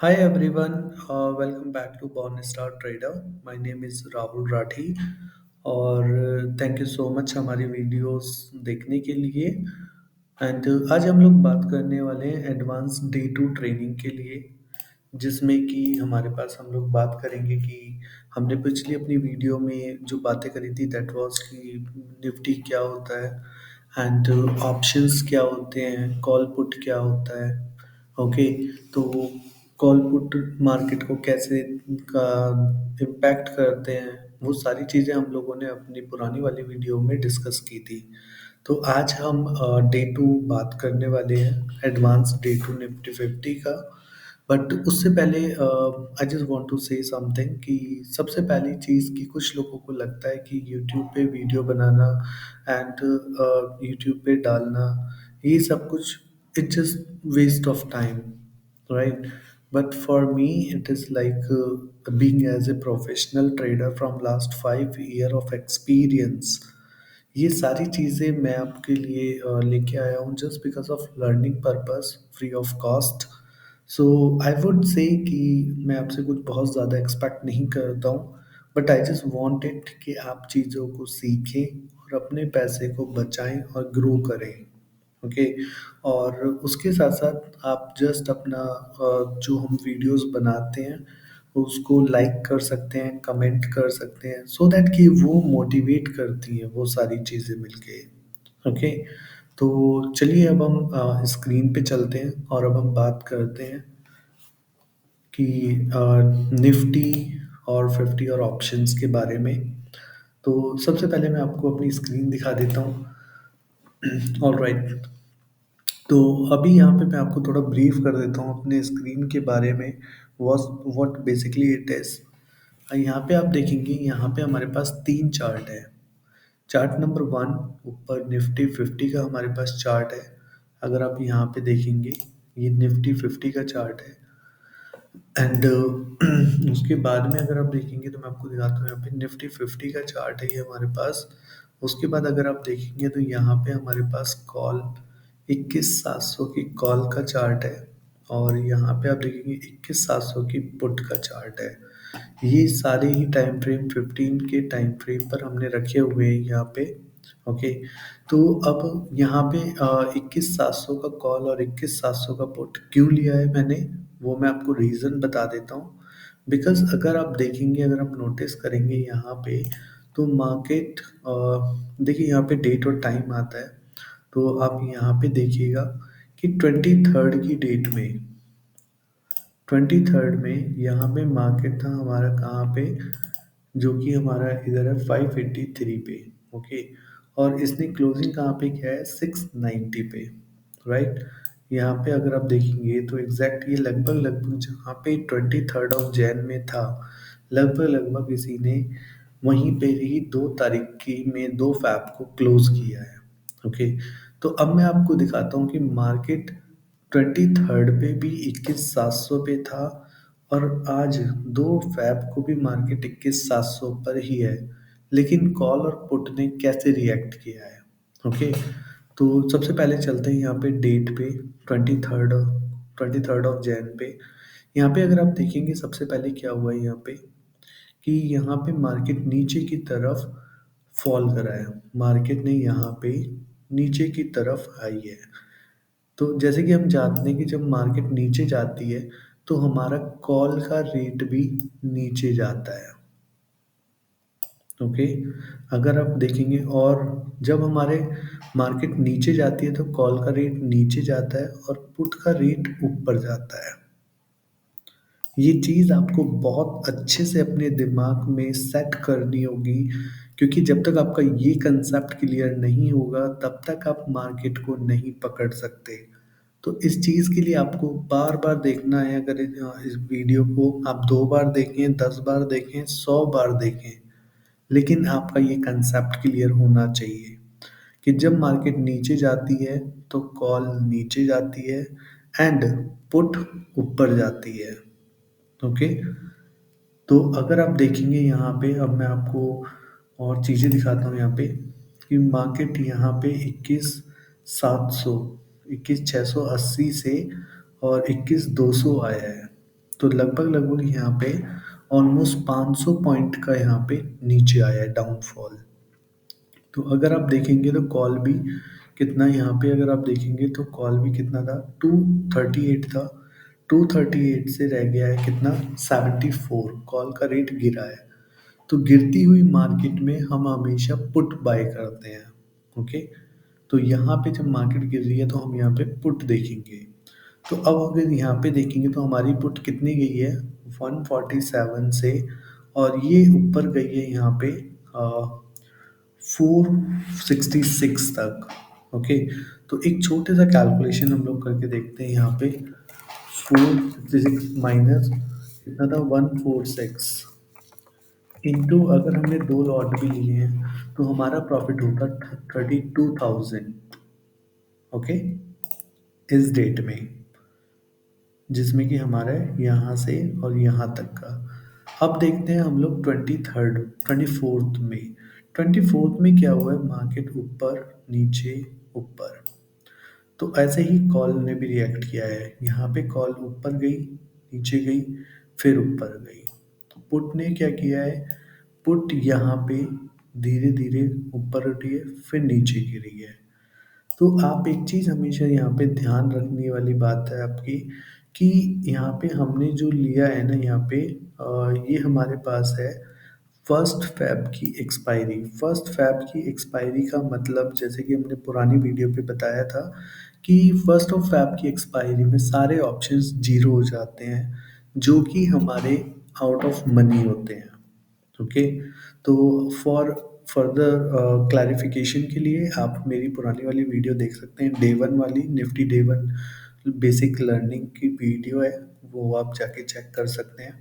Hi everyone, welcome back to Born Star Trader. My name is Rahul Rathi और thank you so much हमारी videos देखने के लिए। And आज हम लोग बात करने वाले हैं एडवांस डे टू ट्रेनिंग के लिए, जिसमें कि हमारे पास हम लोग बात करेंगे कि हमने पिछली अपनी वीडियो में जो बातें करी थी दैट वाज कि निफ्टी क्या होता है एंड ऑप्शंस क्या होते हैं, कॉल पुट क्या होता है। ओके, तो कॉल पुट मार्केट को कैसे का इम्पैक्ट करते हैं, वो सारी चीज़ें हम लोगों ने अपनी पुरानी वाली वीडियो में डिस्कस की थी। तो आज हम डे टू बात करने वाले हैं, एडवांस डे टू निफ्टी 50 का। बट उससे पहले I just want to say something कि सबसे पहली चीज़ कि कुछ लोगों को लगता है कि यूट्यूब पे वीडियो बनाना एंड यूट्यूब पे डालना, ये सब कुछ it's just waste of time, right? But for me it is like being as a professional trader from last 5 year of experience, ये सारी चीज़ें मैं आपके लिए लेके आया हूँ just because of learning purpose, free of cost. So I would say कि मैं आपसे कुछ बहुत ज़्यादा एक्सपेक्ट नहीं करता हूँ, बट आई जस्ट वांटेड कि आप चीज़ों को सीखें और अपने पैसे को बचाएं और ग्रो करें। ओके, और उसके साथ साथ आप जस्ट अपना जो हम वीडियोस बनाते हैं उसको लाइक कर सकते हैं, कमेंट कर सकते हैं, सो दैट कि वो मोटिवेट करती हैं वो सारी चीज़ें मिलके। ओके, तो चलिए अब हम स्क्रीन पे चलते हैं और अब हम बात करते हैं कि निफ्टी और 50 और ऑप्शंस के बारे में। तो सबसे पहले मैं आपको अपनी स्क्रीन दिखा देता हूँ। ऑल राइट, तो अभी यहाँ पे मैं आपको थोड़ा ब्रीफ कर देता हूँ अपने स्क्रीन के बारे में, व्हाट बेसिकली इट इज़। यहाँ पे आप देखेंगे, यहाँ पे हमारे पास तीन चार्ट है। चार्ट नंबर वन, ऊपर निफ्टी 50 का हमारे पास चार्ट है। अगर आप यहाँ पे देखेंगे, ये निफ्टी 50 का चार्ट है। एंड उसके बाद में अगर आप देखेंगे तो मैं आपको दिखाता हूँ, यहाँ पे निफ्टी 50 का चार्ट है ये हमारे पास। उसके बाद अगर आप देखेंगे तो यहाँ पे हमारे पास कॉल 21,700 की कॉल का चार्ट है, और यहाँ पे आप देखेंगे 21,700 की पुट का चार्ट है। ये सारे ही टाइम फ्रेम 15 के टाइम फ्रेम पर हमने रखे हुए हैं यहाँ पे। ओके, तो अब यहाँ पे 21,700 का कॉल और 21,700 का पुट क्यों लिया है मैंने, वो मैं आपको रीज़न बता देता हूँ। बिकॉज अगर आप देखेंगे, अगर आप नोटिस करेंगे यहाँ पे, तो मार्केट देखिए यहाँ पे डेट और टाइम आता है। तो आप यहाँ पे देखिएगा कि 23rd की डेट में, 23rd में यहाँ पे मार्केट था हमारा कहाँ पे, जो कि हमारा इधर है 583 पे। ओके, और इसने क्लोजिंग कहाँ पे किया है, 690 पे, राइट। यहाँ पे अगर आप देखेंगे तो एग्जैक्ट ये लगभग लगभग जहाँ पे 23rd ऑफ जैन में था, लगभग लगभग इसी ने वहीं पे ही 2 तारीख की में 2 फैब को क्लोज किया है। ओके, तो अब मैं आपको दिखाता हूँ कि मार्केट 23rd पे भी 21,700 पे था, और आज 2 फैब को भी मार्केट 21,700 पर ही है। लेकिन कॉल और पुट ने कैसे रिएक्ट किया है। ओके, तो सबसे पहले चलते हैं यहाँ पे डेट पे, 23rd ऑफ जैन पे। यहाँ पे अगर आप देखेंगे सबसे पहले क्या हुआ है यहाँ पे, कि यहाँ पे मार्केट नीचे की तरफ फॉल करा है। मार्केट ने यहाँ पे नीचे की तरफ आई है। तो जैसे कि हम जानते हैं कि जब मार्केट नीचे जाती है तो हमारा कॉल का रेट भी नीचे जाता है। ओके, अगर आप देखेंगे, और जब हमारे मार्केट नीचे जाती है तो कॉल का रेट नीचे जाता है और पुट का रेट ऊपर जाता है। ये चीज़ आपको बहुत अच्छे से अपने दिमाग में सेट करनी होगी, क्योंकि जब तक आपका ये कंसेप्ट क्लियर नहीं होगा तब तक आप मार्केट को नहीं पकड़ सकते। तो इस चीज़ के लिए आपको बार-बार देखना है। अगर इस वीडियो को आप 2 बार देखें, 10 बार देखें, 100 बार देखें, लेकिन आपका ये कंसेप्ट क्लियर होना चाहिए कि जब मार्केट नीचे जाती है तो कॉल नीचे जाती है एंड पुट ऊपर जाती है। ओके, तो अगर आप देखेंगे यहाँ पे, अब मैं आपको और चीज़ें दिखाता हूँ यहाँ पे, कि मार्केट यहाँ पे 21,700, 21,680 से और 21,200 आया है। तो लगभग लगभग यहाँ पे ऑलमोस्ट 500 पॉइंट का यहाँ पे नीचे आया है डाउनफॉल। तो अगर आप देखेंगे तो कॉल भी कितना यहाँ पे अगर आप देखेंगे तो कॉल भी कितना था 238 था। 238 से रह गया है कितना 74। कॉल का रेट गिरा है। तो गिरती हुई मार्केट में हम हमेशा पुट बाय करते हैं। ओके। तो यहाँ पे जब मार्केट गिर रही है तो हम यहाँ पे पुट देखेंगे। तो अब अगर यहाँ पे देखेंगे तो हमारी पुट कितनी गई है 147 से, और ये ऊपर गई है यहाँ पे 466 तक। ओके। तो एक छोटे सा कैलकुलेशन हम लोग करके देखते हैं यहाँ पे। 466 माइनस कितना था 146 इंटू अगर हमने दो लॉट भी लिए हैं तो हमारा प्रॉफिट होता 32,000। ओके। इस डेट में जिसमें कि हमारा यहाँ से और यहाँ तक का। अब देखते हैं हम लोग 24th में। 24th में क्या हुआ है, मार्केट ऊपर नीचे ऊपर। तो ऐसे ही कॉल ने भी रिएक्ट किया है। यहाँ पे कॉल ऊपर गई, नीचे गई, फिर ऊपर गई। तो पुट ने क्या किया है, पुट यहाँ पे धीरे धीरे ऊपर उठी है, फिर नीचे गिरी है। तो आप एक चीज़ हमेशा यहाँ पे ध्यान रखने वाली बात है आपकी, कि यहाँ पे हमने जो लिया है ना यहाँ पे ये हमारे पास है 1 फैब की एक्सपायरी। 1 फैब की एक्सपायरी का मतलब जैसे कि हमने पुरानी वीडियो पे बताया था कि 1 फैब की एक्सपायरी में सारे ऑप्शंस जीरो हो जाते हैं, जो कि हमारे आउट ऑफ मनी होते हैं। ओके। तो फॉर फर्दर क्लैरिफिकेशन के लिए आप मेरी पुरानी वाली वीडियो देख सकते हैं, डे वन वाली Nifty day one basic learning की वीडियो है, वो आप जाके चेक कर सकते हैं।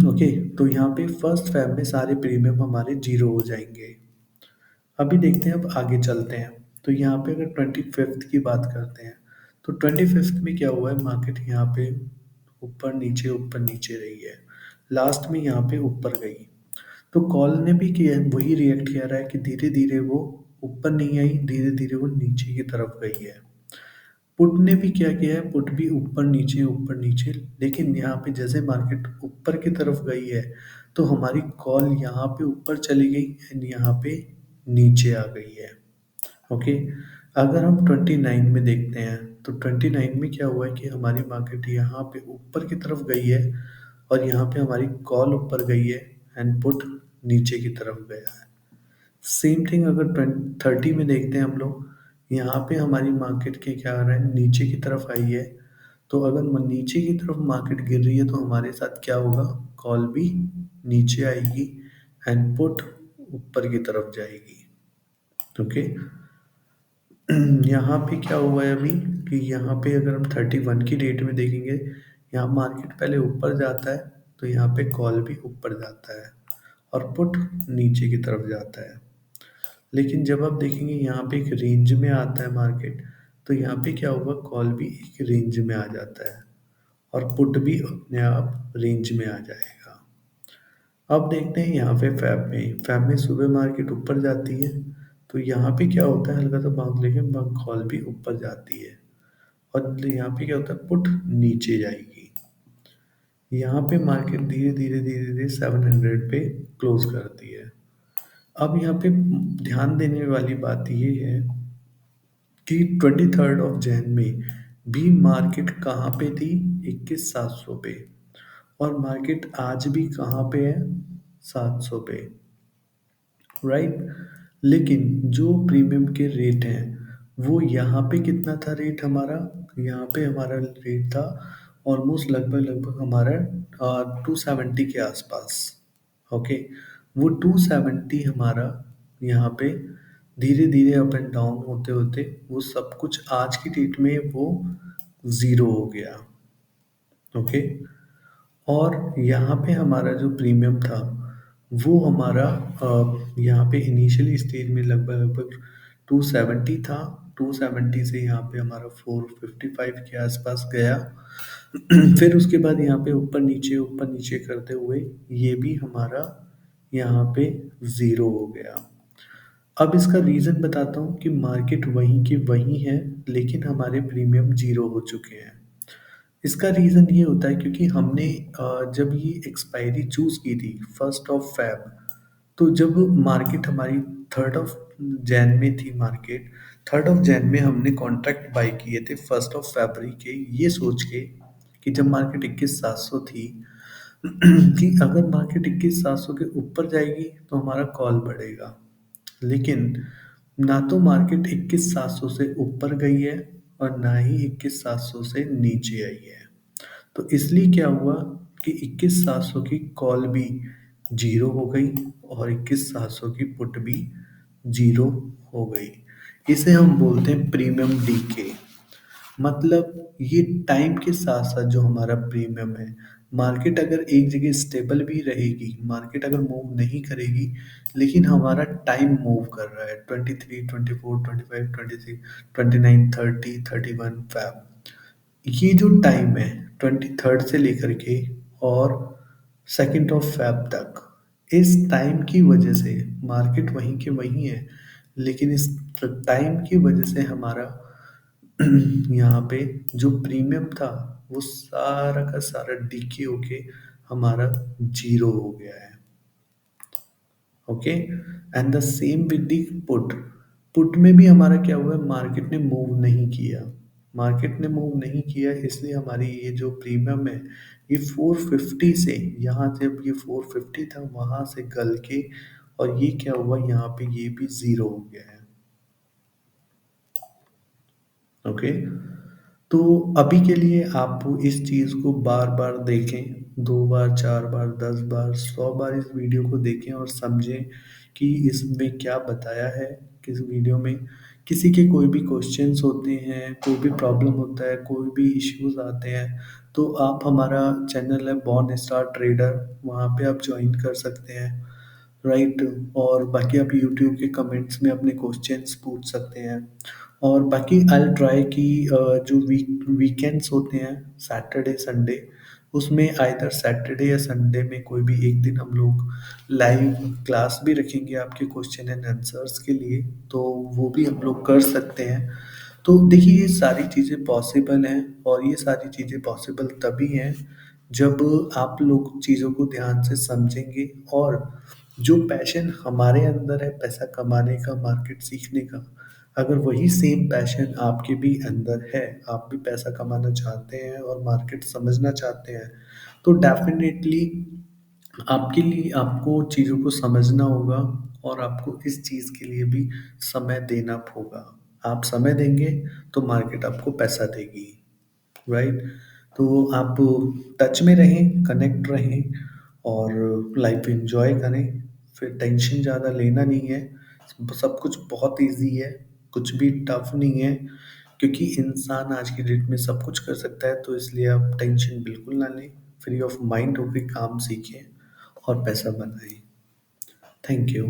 ओके। तो यहाँ पे 1 फैब में सारे प्रीमियम हमारे जीरो हो जाएंगे। अभी देखते हैं, अब आगे चलते हैं। तो यहाँ पे अगर 25th की बात करते हैं तो 25th में क्या हुआ है, मार्केट यहाँ पे ऊपर नीचे रही है। लास्ट में यहाँ पे ऊपर गई। तो कॉल ने भी किया वही रिएक्ट किया रहा है कि धीरे धीरे वो ऊपर नहीं आई, धीरे धीरे वो नीचे की तरफ गई है। पुट ने भी क्या किया है, पुट भी ऊपर नीचे, लेकिन यहाँ पे जैसे मार्केट ऊपर की तरफ गई है तो हमारी कॉल यहाँ पे ऊपर चली गई एंड यहाँ पे नीचे आ गई है। ओके। अगर हम 29 में देखते हैं तो 29 में क्या हुआ है कि हमारी मार्केट यहाँ पे ऊपर की तरफ गई है और यहाँ पे हमारी कॉल ऊपर गई है एंड पुट नीचे की तरफ गया है। सेम थिंग अगर 30 में देखते हैं हम लोग, यहाँ पे हमारी मार्केट के क्या आ रहा है, नीचे की तरफ आई है। तो अगर नीचे की तरफ मार्केट गिर रही है तो हमारे साथ क्या होगा, कॉल भी नीचे आएगी एंड पुट ऊपर की तरफ जाएगी। ओके। यहाँ पे क्या हुआ है अभी कि यहाँ पे अगर हम 31 की डेट में देखेंगे, यहाँ मार्केट पहले ऊपर जाता है तो यहाँ पे कॉल भी ऊपर जाता है और पुट नीचे की तरफ जाता है। लेकिन जब आप देखेंगे यहाँ पे एक रेंज में आता है मार्केट, तो यहाँ पे क्या होगा, कॉल भी एक रेंज में आ जाता है और पुट भी अपने आप रेंज में आ जाएगा। अब देखते हैं यहाँ पे फैब में सुबह मार्केट ऊपर जाती है तो यहाँ पे क्या होता है, हल्का सा बाउंस लेके कॉल भी ऊपर जाती है और यहाँ पे क्या होता है, पुट नीचे जाएगी। यहाँ पे मार्केट धीरे धीरे धीरे धीरे 700 पे क्लोज करती है। अब यहाँ पे ध्यान देने वाली बात ये है कि 23 में भी मार्केट कहाँ पे थी, 21,700 पे, और मार्केट आज भी कहाँ पे है, 700 पे, राइट। लेकिन जो प्रीमियम के रेट हैं वो यहाँ पे कितना था रेट हमारा, यहाँ पे हमारा रेट था ऑलमोस्ट लगभग लगभग हमारा 270 के आसपास। ओके। वो 270 हमारा यहाँ पे धीरे धीरे अप एंड डाउन होते होते वो सब कुछ आज की डेट में वो ज़ीरो हो गया। ओके। और यहाँ पे हमारा जो प्रीमियम था वो हमारा यहाँ पे इनिशियली स्टेज में लगभग लगभग 270 था। 270 से यहाँ पे हमारा 455 के आसपास गया। फिर उसके बाद यहाँ पे ऊपर नीचे करते हुए ये भी हमारा यहाँ पे ज़ीरो हो गया। अब इसका रीज़न बताता हूँ कि मार्केट वहीं की वहीं है लेकिन हमारे प्रीमियम ज़ीरो हो चुके हैं। इसका रीज़न ये होता है क्योंकि हमने जब ये एक्सपायरी चूज़ की थी 1 तो जब मार्केट हमारी 3 में थी मार्केट, 3 में हमने कॉन्ट्रैक्ट बाय किए थे 1 के, ये सोच के कि जब मार्केट 21,700 थी कि अगर मार्केट 21,700 के ऊपर जाएगी तो हमारा कॉल बढ़ेगा। लेकिन ना तो मार्केट 21,700 से ऊपर गई है और ना ही 21,700 से नीचे आई है। तो इसलिए क्या हुआ कि 21,700 की कॉल भी जीरो हो गई और 21,700 की पुट भी जीरो हो गई। इसे हम बोलते हैं प्रीमियम डीके। मतलब ये टाइम के साथ साथ जो हमारा प्रीमियम है, मार्केट अगर एक जगह स्टेबल भी रहेगी, मार्केट अगर मूव नहीं करेगी, लेकिन हमारा टाइम मूव कर रहा है 23, 24, 25, 26, 29, 30, 31 फैब। ये जो टाइम है 23rd से लेकर के और 2 फैब तक, इस टाइम की वजह से मार्केट वहीं के वहीं है, लेकिन इस टाइम की वजह से हमारा यहाँ पे जो प्रीमियम था वो सारा का सारा डीके होके हमारा जीरो हो गया है। Okay, and the same with the put. Put में भी हमारा क्या हुआ, मार्केट ने मूव नहीं किया। मार्केट ने मूव नहीं किया इसलिए हमारी ये जो प्रीमियम है ये 450 से, यहाँ से अब ये 450 था वहां से गल के और ये क्या हुआ, यहाँ पे ये भी जीरो हो गया है। ओके, तो अभी के लिए आप इस चीज़ को बार बार देखें, 2 बार, 4 बार, 10 बार, 100 बार इस वीडियो को देखें और समझें कि इसमें क्या बताया है। किस वीडियो में किसी के कोई भी क्वेश्चंस होते हैं, कोई भी प्रॉब्लम होता है, कोई भी इश्यूज आते हैं, तो आप हमारा चैनल है बॉर्न स्टार ट्रेडर, वहाँ पे आप ज्वाइन कर सकते हैं, राइट। और बाकी आप यूट्यूब के कमेंट्स में अपने क्वेश्चंस पूछ सकते हैं। और बाकी आई ट्राई कि जो वीकेंड्स होते हैं सैटरडे संडे, उसमें आइदर सैटरडे या संडे में कोई भी एक दिन हम लोग लाइव क्लास भी रखेंगे आपके क्वेश्चन एंड आंसर्स के लिए, तो वो भी हम लोग कर सकते हैं। तो देखिए ये सारी चीज़ें पॉसिबल हैं और ये सारी चीज़ें पॉसिबल तभी हैं जब आप लोग चीज़ों को ध्यान से समझेंगे और जो पैशन हमारे अंदर है पैसा कमाने का, मार्केट सीखने का, अगर वही सेम पैशन आपके भी अंदर है, आप भी पैसा कमाना चाहते हैं और मार्केट समझना चाहते हैं, तो डेफिनेटली आपके लिए आपको चीज़ों को समझना होगा और आपको इस चीज़ के लिए भी समय देना होगा। आप समय देंगे तो मार्केट आपको पैसा देगी, राइट। तो आप टच में रहें, कनेक्ट रहें और लाइफ एंजॉय करें। फिर टेंशन ज़्यादा लेना नहीं है, सब कुछ बहुत इजी है, कुछ भी टफ नहीं है, क्योंकि इंसान आज की डेट में सब कुछ कर सकता है। तो इसलिए आप टेंशन बिल्कुल ना लें, फ्री ऑफ माइंड होकर काम सीखें और पैसा बनाएं। Thank you.